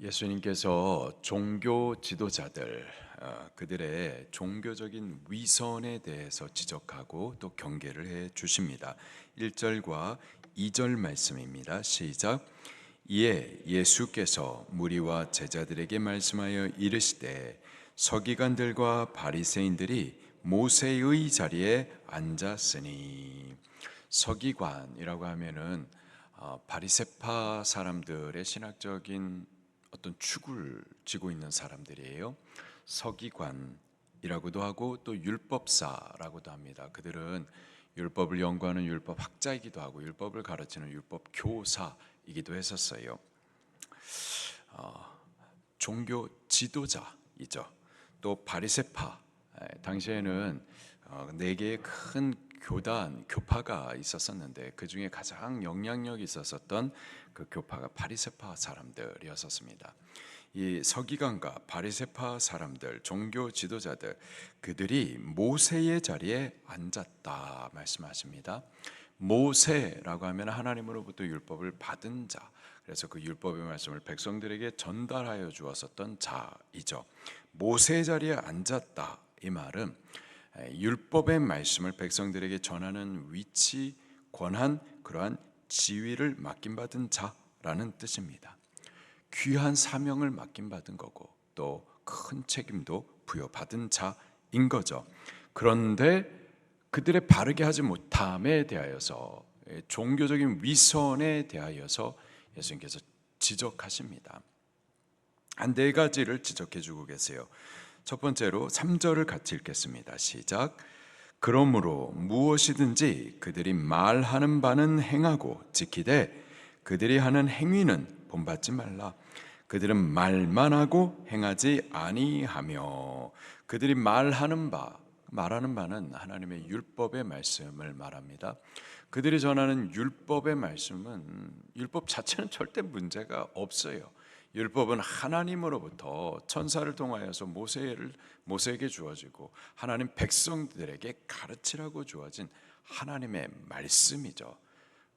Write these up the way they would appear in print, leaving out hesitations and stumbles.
예수님께서 종교 지도자들, 그들의 종교적인 위선에 대해서 지적하고 또 경계를 해 주십니다. 1절과 2절 말씀입니다. 시작. 이에 예수께서 무리와 제자들에게 말씀하여 이르시되 서기관들과 바리새인들이 모세의 자리에 앉았으니. 서기관이라고 하면은 바리새파 사람들의 신학적인 어떤 축을 쥐고 있는 사람들이에요. 서기관이라고도 하고 또 율법사라고도 합니다. 그들은 율법을 연구하는 율법학자이기도 하고 율법을 가르치는 율법교사이기도 했었어요. 종교 지도자이죠. 또 바리새파, 당시에는 네 개의 큰 교파가 있었었는데 그 중에 가장 영향력이 있었던 그 교파가 바리새파 사람들이었습니다. 이 서기관과 바리새파 사람들, 종교 지도자들, 그들이 모세의 자리에 앉았다 말씀하십니다. 모세라고 하면 하나님으로부터 율법을 받은 자, 그래서 그 율법의 말씀을 백성들에게 전달하여 주었었던 자이죠. 모세의 자리에 앉았다, 이 말은 율법의 말씀을 백성들에게 전하는 위치, 권한, 그러한 지위를 맡김받은 자라는 뜻입니다. 귀한 사명을 맡김받은 거고 또 큰 책임도 부여받은 자인 거죠. 그런데 그들의 바르게 하지 못함에 대하여서, 종교적인 위선에 대하여서 예수님께서 지적하십니다. 한 네 가지를 지적해 주고 계세요. 첫 번째로 3절을 같이 읽겠습니다. 시작. 그러므로 무엇이든지 그들이 말하는 바는 행하고 지키되 그들이 하는 행위는 본받지 말라. 그들은 말만 하고 행하지 아니하며. 그들이 말하는 바는 하나님의 율법의 말씀을 말합니다. 그들이 전하는 율법의 말씀은, 율법 자체는 절대 문제가 없어요. 율법은 하나님으로부터 천사를 통하여서 모세에게 주어지고 하나님 백성들에게 가르치라고 주어진 하나님의 말씀이죠.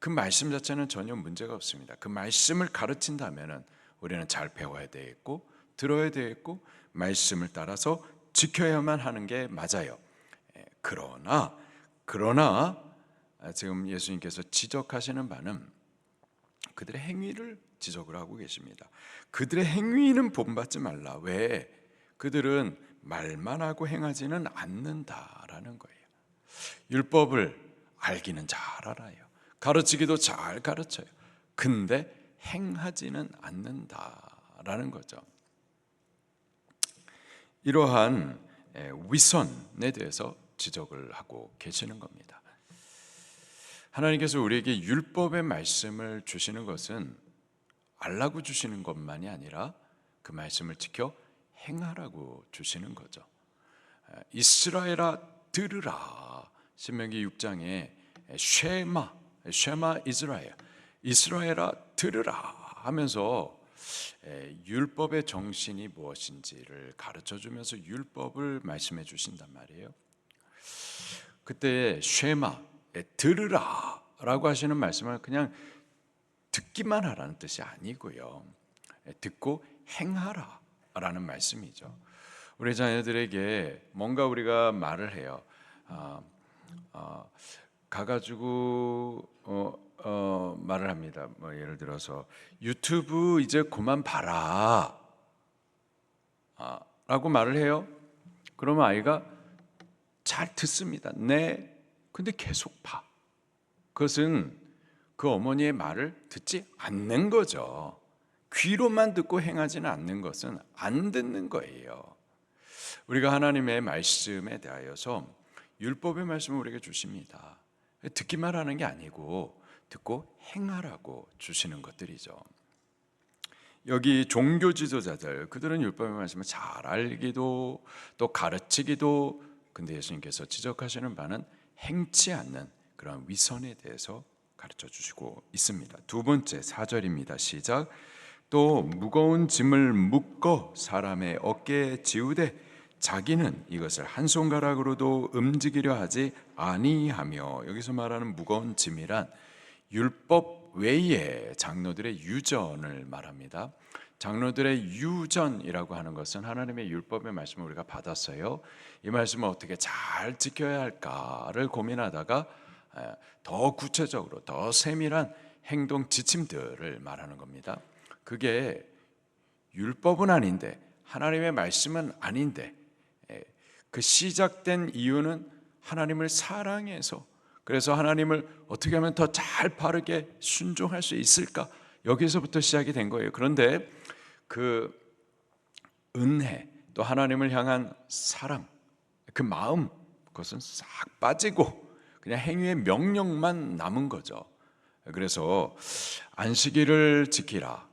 그 말씀 자체는 전혀 문제가 없습니다. 그 말씀을 가르친다면은 우리는 잘 배워야 되겠고 들어야 되겠고 말씀을 따라서 지켜야만 하는 게 맞아요. 그러나 지금 예수님께서 지적하시는 바는 그들의 행위를 지적을 하고 계십니다. 그들의 행위는 본받지 말라. 왜? 그들은 말만 하고 행하지는 않는다라는 거예요. 율법을 알기는 잘 알아요. 가르치기도 잘 가르쳐요. 근데 행하지는 않는다라는 거죠. 이러한 위선에 대해서 지적을 하고 계시는 겁니다. 하나님께서 우리에게 율법의 말씀을 주시는 것은 알라고 주시는 것만이 아니라 그 말씀을 지켜 행하라고 주시는 거죠. 이스라엘아 들으라. 신명기 6장에 쉐마 이스라엘아 들으라 하면서 율법의 정신이 무엇인지를 가르쳐주면서 율법을 말씀해 주신단 말이에요. 그때 쉐마, 들으라 라고 하시는 말씀을 그냥 듣기만 하라는 뜻이 아니고요, 듣고 행하라 라는 말씀이죠. 우리 자녀들에게 뭔가 우리가 말을 해요. 가가지고 말을 합니다. 예를 들어서 유튜브 이제 그만 봐라 라고 말을 해요. 그러면 아이가 잘 듣습니다. 네. 근데 계속 봐. 그것은 그 어머니의 말을 듣지 않는 거죠. 귀로만 듣고 행하지는 않는 것은 안 듣는 거예요. 우리가 하나님의 말씀에 대하여서 율법의 말씀을 우리에게 주십니다. 듣기만 하는 게 아니고 듣고 행하라고 주시는 것들이죠. 여기 종교 지도자들, 그들은 율법의 말씀을 잘 알기도 또 가르치기도, 근데 예수님께서 지적하시는 바는 행치 않는 그런 위선에 대해서 가르쳐 주시고 있습니다. 두 번째 4절입니다. 시작. 또 무거운 짐을 묶어 사람의 어깨에 지우되 자기는 이것을 한 손가락으로도 움직이려 하지 아니하며. 여기서 말하는 무거운 짐이란 율법 외에 장로들의 유전을 말합니다. 장로들의 유전이라고 하는 것은 하나님의 율법의 말씀을 우리가 받았어요. 이 말씀을 어떻게 잘 지켜야 할까를 고민하다가 더 구체적으로 더 세밀한 행동 지침들을 말하는 겁니다. 그게 율법은 아닌데, 하나님의 말씀은 아닌데, 그 시작된 이유는 하나님을 사랑해서, 그래서 하나님을 어떻게 하면 더 잘 바르게 순종할 수 있을까, 여기서부터 시작이 된 거예요. 그런데 그 은혜, 또 하나님을 향한 사랑, 그 마음, 그것은 싹 빠지고 그냥 행위의 명령만 남은 거죠. 그래서 안식일을 지키라.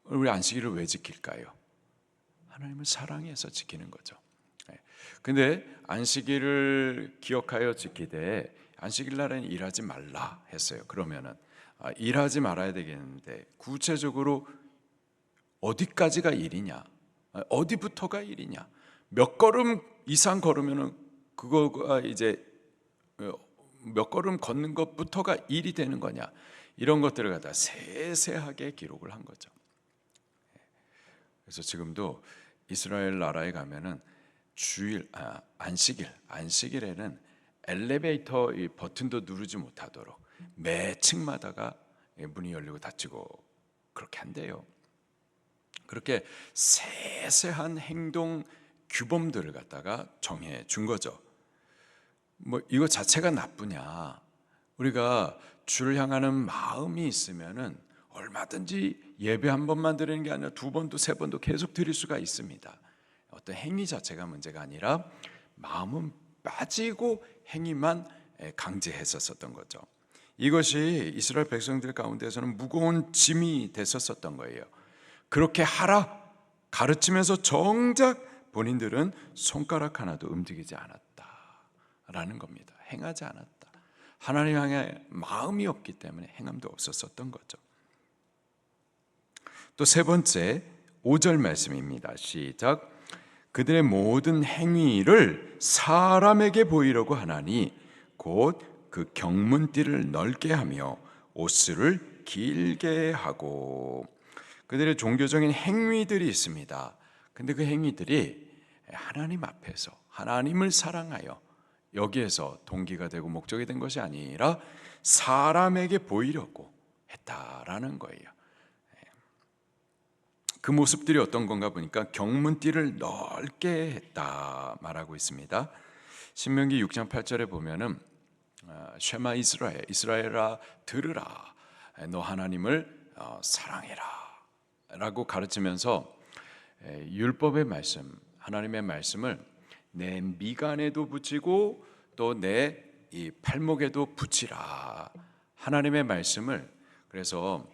우리 안식일을 왜 지킬까요? 하나님을 사랑해서 지키는 거죠. 근데 안식일을 기억하여 지키되 안식일 날에는 일하지 말라 했어요. 그러면은 일하지 말아야 되겠는데, 구체적으로 어디까지가 일이냐, 어디부터가 일이냐, 몇 걸음 이상 걸으면은 그거가 이제 몇 걸음 걷는 것부터가 일이 되는 거냐, 이런 것들을 갖다 세세하게 기록을 한 거죠. 그래서 지금도 이스라엘 나라에 가면은 주일, 안식일에는 엘리베이터 이 버튼도 누르지 못하도록 매 층마다가 문이 열리고 닫히고 그렇게 한대요. 그렇게 세세한 행동 규범들을 갖다가 정해 준 거죠. 뭐 이거 자체가 나쁘냐? 우리가 주를 향하는 마음이 있으면은 얼마든지 예배 한 번만 드리는 게 아니라 두 번도 세 번도 계속 드릴 수가 있습니다. 어떤 행위 자체가 문제가 아니라 마음은 빠지고 행위만 강제했었던 거죠. 이것이 이스라엘 백성들 가운데서는 무거운 짐이 됐었던 거예요. 그렇게 하라 가르치면서 정작 본인들은 손가락 하나도 움직이지 않았다라는 겁니다. 행하지 않았다. 하나님 향해 마음이 없기 때문에 행함도 없었던 거죠. 또 세 번째 5절 말씀입니다. 시작. 그들의 모든 행위를 사람에게 보이려고 하나니 곧 그 경문띠를 넓게 하며 옷수를 길게 하고. 그들의 종교적인 행위들이 있습니다. 근데 그 행위들이 하나님 앞에서 하나님을 사랑하여 여기에서 동기가 되고 목적이 된 것이 아니라 사람에게 보이려고 했다라는 거예요. 그 모습들이 어떤 건가 보니까 경문띠를 넓게 했다 말하고 있습니다. 신명기 6장 8절에 보면은 쉐마 이스라엘, 이스라엘아 들으라, 너 하나님을 사랑해라 라고 가르치면서 율법의 말씀, 하나님의 말씀을 내 미간에도 붙이고 또 내 이 팔목에도 붙이라. 하나님의 말씀을, 그래서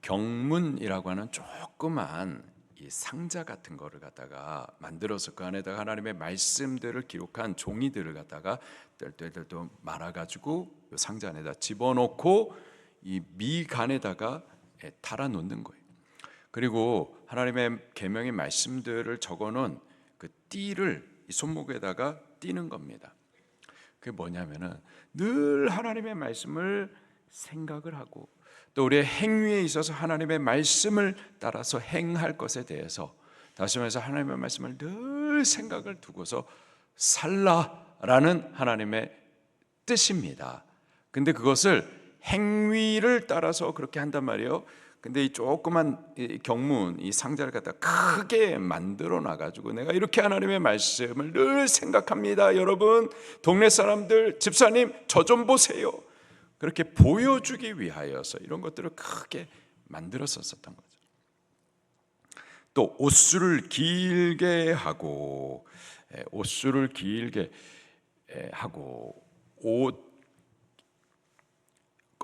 경문이라고 하는 조그만 이 상자 같은 거를 갖다가 만들어서 그 안에다가 하나님의 말씀들을 기록한 종이들을 갖다가 뜰뜰뜰 말아가지고 이 상자 안에다 집어넣고 이 미간에다가 달아 놓는 거예요. 그리고 하나님의 계명의 말씀들을 적어놓은 그 띠를 이 손목에다가 띠는 겁니다. 그게 뭐냐면은 늘 하나님의 말씀을 생각을 하고 또 우리의 행위에 있어서 하나님의 말씀을 따라서 행할 것에 대해서, 다시 말해서 하나님의 말씀을 늘 생각을 두고서 살라라는 하나님의 뜻입니다. 근데 그것을 행위를 따라서 그렇게 한단 말이에요. 근데 이 조그만 경문, 이 상자를 갖다 크게 만들어 놔가지고 내가 이렇게 하나님의 말씀을 늘 생각합니다. 여러분, 동네 사람들, 집사님, 저 좀 보세요. 그렇게 보여주기 위하여서 이런 것들을 크게 만들었었던 거죠. 또 옷수를 길게 하고, 옷수를 길게 하고, 옷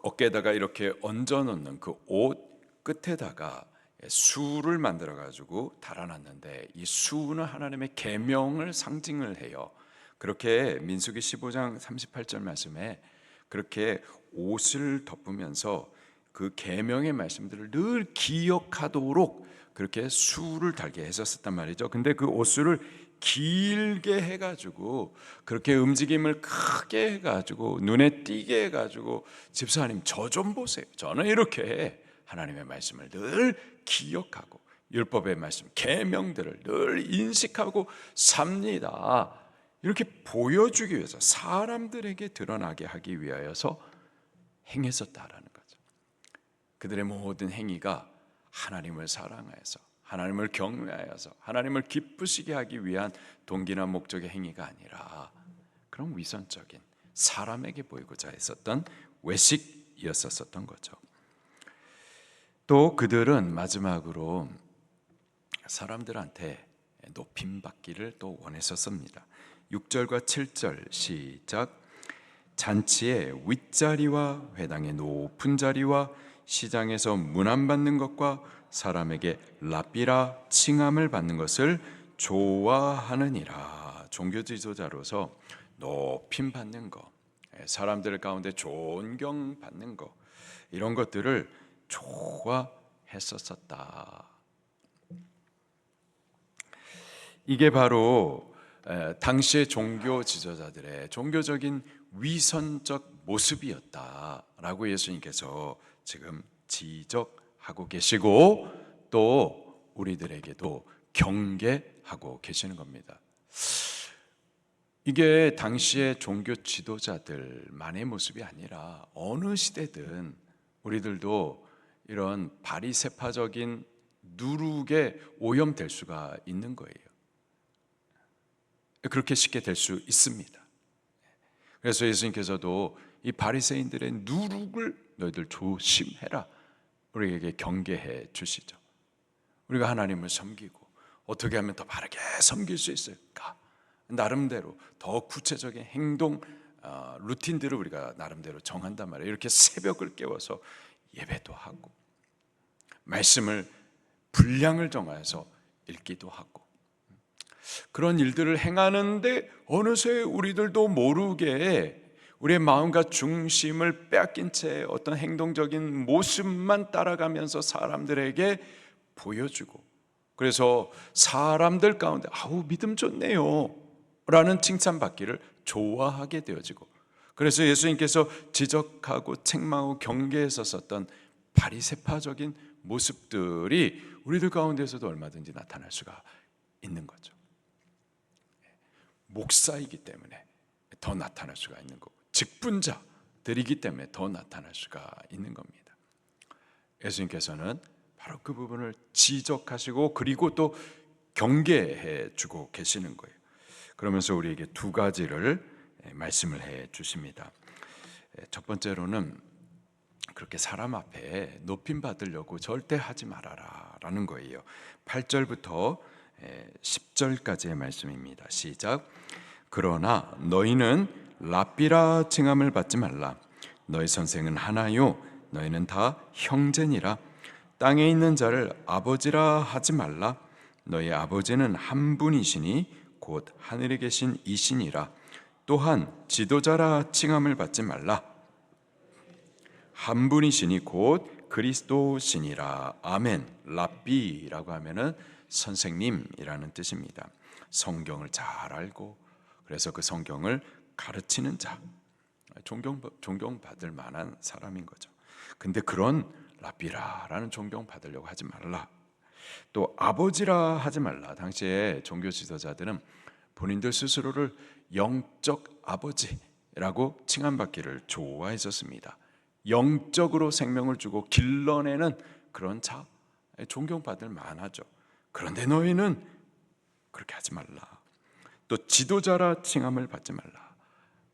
어깨에다가 이렇게 얹어 놓는 그 옷 끝에다가 수를 만들어 가지고 달아놨는데, 이 수는 하나님의 계명을 상징을 해요. 그렇게 민수기 15장 38절 말씀에 그렇게 옷을 덮으면서 그 계명의 말씀들을 늘 기억하도록 그렇게 수를 달게 했었단 말이죠. 근데 그 옷수를 길게 해가지고 그렇게 움직임을 크게 해가지고 눈에 띄게 해가지고 집사님 저 좀 보세요. 저는 이렇게 하나님의 말씀을 늘 기억하고 율법의 말씀, 계명들을 늘 인식하고 삽니다. 이렇게 보여주기 위해서, 사람들에게 드러나게 하기 위하여서 행했었다라는 거죠. 그들의 모든 행위가 하나님을 사랑하여서, 하나님을 경외하여서, 하나님을 기쁘시게 하기 위한 동기나 목적의 행위가 아니라 그런 위선적인, 사람에게 보이고자 했었던 외식이었었던 거죠. 또 그들은 마지막으로 사람들한테 높임받기를 또 원했었습니다. 6절과 7절 시작. 잔치의 윗자리와 회당의 높은 자리와 시장에서 문안 받는 것과 사람에게 랍비라 칭함을 받는 것을 좋아하느니라. 종교 지도자로서 높임 받는 것, 사람들 가운데 존경받는 것, 이런 것들을 좋아했었다. 이게 바로 당시의 종교 지도자들의 종교적인 위선적 모습이었다라고 예수님께서 지금 지적하고 계시고, 또 우리들에게도 경계하고 계시는 겁니다. 이게 당시의 종교 지도자들만의 모습이 아니라 어느 시대든 우리들도 이런 바리새파적인 누룩에 오염될 수가 있는 거예요. 그렇게 쉽게 될 수 있습니다. 그래서 예수님께서도 이 바리새인들의 누룩을 너희들 조심해라, 우리에게 경계해 주시죠. 우리가 하나님을 섬기고 어떻게 하면 더 바르게 섬길 수 있을까, 나름대로 더 구체적인 행동 루틴들을 우리가 나름대로 정한단 말이에요. 이렇게 새벽을 깨워서 예배도 하고, 말씀을 분량을 정해서 읽기도 하고, 그런 일들을 행하는데 어느새 우리들도 모르게 우리의 마음과 중심을 빼앗긴 채 어떤 행동적인 모습만 따라가면서 사람들에게 보여주고, 그래서 사람들 가운데 아우 믿음 좋네요 라는 칭찬받기를 좋아하게 되어지고, 그래서 예수님께서 지적하고 책망하고 경계했었던 바리새파적인 모습들이 우리들 가운데서도 얼마든지 나타날 수가 있는 거죠. 목사이기 때문에 더 나타날 수가 있는 거고, 직분자들이기 때문에 더 나타날 수가 있는 겁니다. 예수님께서는 바로 그 부분을 지적하시고 그리고 또 경계해 주고 계시는 거예요. 그러면서 우리에게 두 가지를 말씀을 해 주십니다. 첫 번째로는 그렇게 사람 앞에 높임 받으려고 절대 하지 말아라 라는 거예요. 8절부터 10절까지의 말씀입니다. 시작. 그러나 너희는 랍비라 칭함을 받지 말라. 너희 선생은 하나요 너희는 다 형제니라. 땅에 있는 자를 아버지라 하지 말라. 너희 아버지는 한 분이시니 곧 하늘에 계신 이시니라. 또한 지도자라 칭함을 받지 말라. 한 분이시니 곧 그리스도시니라. 아멘. 랍비라고 하면은 선생님이라는 뜻입니다. 성경을 잘 알고 그래서 그 성경을 가르치는 자, 존경받을 만한 사람인 거죠. 근데 그런 랍비라라는 존경받으려고 하지 말라. 또 아버지라 하지 말라. 당시에 종교 지도자들은 본인들 스스로를 영적 아버지라고 칭함받기를 좋아했었습니다. 영적으로 생명을 주고 길러내는 그런 자, 존경받을 만하죠. 그런데 너희는 그렇게 하지 말라. 또 지도자라 칭함을 받지 말라.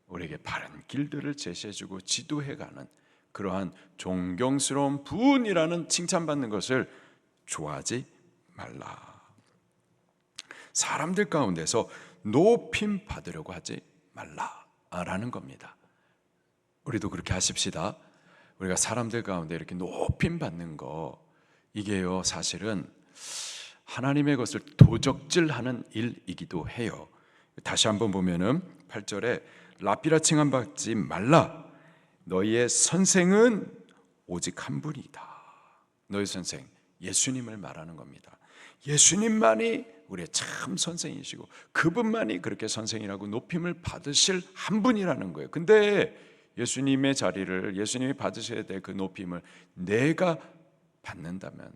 우리에게 바른 길들을 제시해주고 지도해가는 그러한 존경스러운 분이라는 칭찬받는 것을 좋아하지 말라. 사람들 가운데서 높임 받으려고 하지 말라라는 겁니다. 우리도 그렇게 하십시다. 우리가 사람들 가운데 이렇게 높임 받는 거, 이게요 사실은 하나님의 것을 도적질하는 일이기도 해요. 다시 한번 보면은 8절에 랍비라 칭함 받지 말라. 너희의 선생은 오직 한 분이다. 너희 선생 예수님을 말하는 겁니다. 예수님만이 우리의 참 선생이시고 그분만이 그렇게 선생이라고 높임을 받으실 한 분이라는 거예요. 근데 예수님의 자리를, 예수님이 받으셔야 될 그 높임을 내가 받는다면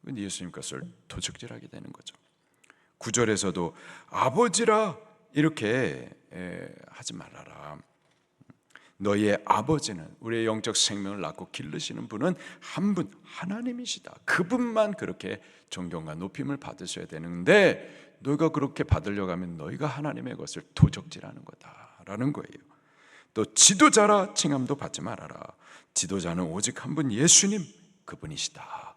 근데 예수님 것을 도적질하게 되는 거죠. 9절에서도 아버지라 이렇게 하지 말아라. 너희의 아버지는, 우리의 영적 생명을 낳고 기르시는 분은 한 분, 하나님이시다. 그분만 그렇게 존경과 높임을 받으셔야 되는데 너희가 그렇게 받으려고 하면 너희가 하나님의 것을 도적질하는 거다라는 거예요. 또 지도자라 칭함도 받지 말아라. 지도자는 오직 한 분, 예수님, 그분이시다.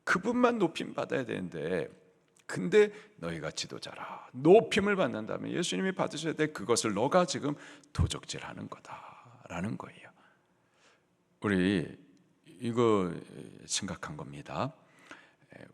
그분만 높임 받아야 되는데, 근데 너희가 지도자라 높임을 받는다면 예수님이 받으셔야 돼. 그것을 너가 지금 도적질하는 거다라는 거예요. 우리 이거 심각한 겁니다.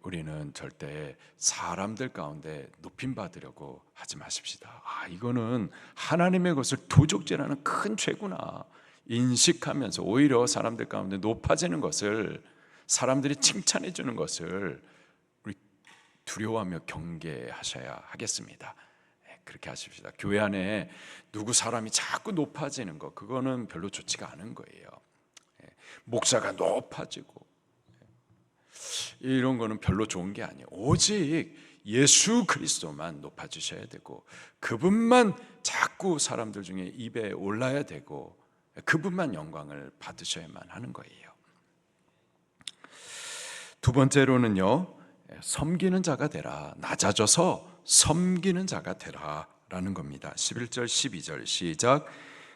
우리는 절대 사람들 가운데 높임 받으려고 하지 마십시다. 이거는 하나님의 것을 도적질하는 큰 죄구나 인식하면서 오히려 사람들 가운데 높아지는 것을, 사람들이 칭찬해 주는 것을 우리 두려워하며 경계하셔야 하겠습니다. 그렇게 하십시다. 교회 안에 누구 사람이 자꾸 높아지는 것, 그거는 별로 좋지가 않은 거예요. 목사가 높아지고 이런 거는 별로 좋은 게 아니에요. 오직 예수 그리스도만 높아지셔야 되고, 그분만 자꾸 사람들 중에 입에 올라야 되고, 그분만 영광을 받으셔야만 하는 거예요. 두 번째로는요, 섬기는 자가 되라. 낮아져서 섬기는 자가 되라 라는 겁니다. 11절 12절 시작.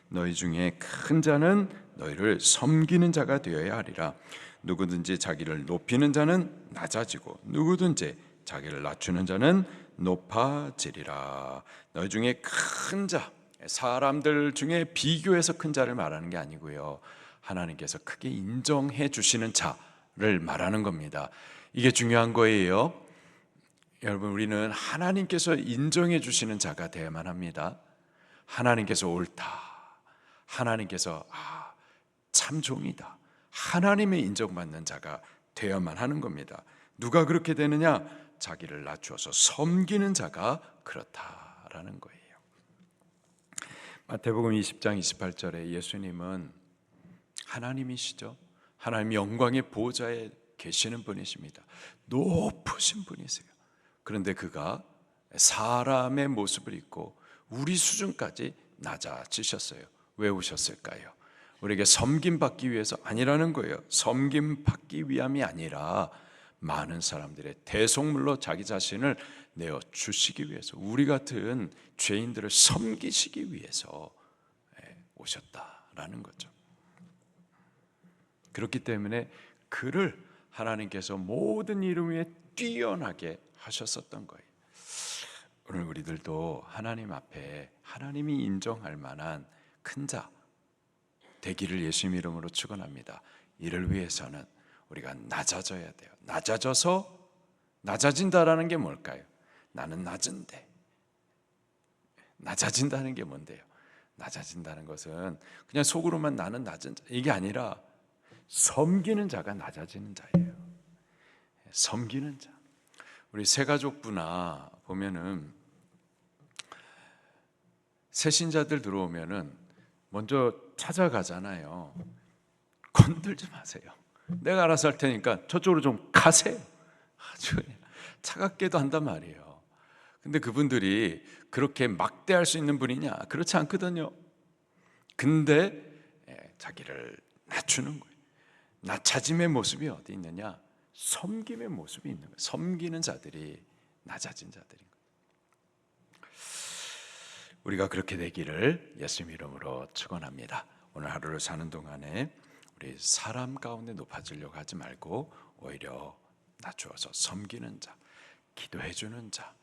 너희 중에 큰 자는 너희를 섬기는 자가 되어야 하리라. 누구든지 자기를 높이는 자는 낮아지고 누구든지 자기를 낮추는 자는 높아지리라. 너희 중에 큰 자, 사람들 중에 비교해서 큰 자를 말하는 게 아니고요, 하나님께서 크게 인정해 주시는 자를 말하는 겁니다. 이게 중요한 거예요. 여러분, 우리는 하나님께서 인정해 주시는 자가 되어야만 합니다. 하나님께서 옳다, 하나님께서 참 종이다, 하나님의 인정받는 자가 되어야만 하는 겁니다. 누가 그렇게 되느냐? 자기를 낮추어서 섬기는 자가 그렇다라는 거예요. 마태복음 20장 28절에 예수님은 하나님이시죠. 하나님 영광의 보좌에 계시는 분이십니다. 높으신 분이세요. 그런데 그가 사람의 모습을 입고 우리 수준까지 낮아지셨어요. 왜 오셨을까요? 우리에게 섬김받기 위해서 아니라는 거예요. 섬김받기 위함이 아니라 많은 사람들의 대속물로 자기 자신을 내어주시기 위해서, 우리 같은 죄인들을 섬기시기 위해서 오셨다라는 거죠. 그렇기 때문에 그를 하나님께서 모든 이름 위에 뛰어나게 하셨었던 거예요. 오늘 우리들도 하나님 앞에 하나님이 인정할 만한 큰 자 되기를 예수님 이름으로 축원합니다. 이를 위해서는 우리가 낮아져야 돼요. 낮아져서, 낮아진다라는 게 뭘까요? 나는 낮은데. 낮아진다는 게 뭔데요? 낮아진다는 것은 그냥 속으로만 나는 낮은 자, 이게 아니라 섬기는 자가 낮아지는 자예요. 섬기는 자. 우리 새가족부나 보면은 새신자들 들어오면은 먼저 찾아가잖아요. 건들지 마세요. 내가 알아서 할 테니까 저쪽으로 좀 가세요. 아주 차갑게도 한단 말이에요. 근데 그분들이 그렇게 막대할 수 있는 분이냐? 그렇지 않거든요. 근데 자기를 낮추는 거예요. 낮아짐의 모습이 어디 있느냐? 섬김의 모습이 있는 거예요. 섬기는 자들이 낮아진 자들인 거예요. 우리가 그렇게 되기를 예수님 이름으로 축원합니다. 오늘 하루를 사는 동안에 우리 사람 가운데 높아지려고 하지 말고 오히려 낮추어서 섬기는 자, 기도해 주는 자,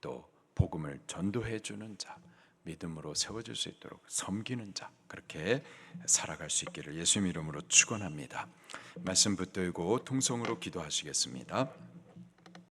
또 복음을 전도해 주는 자, 믿음으로 세워줄 수 있도록 섬기는 자, 그렇게 살아갈 수 있기를 예수님 이름으로 축원합니다. 말씀 붙들고 통성으로 기도하시겠습니다.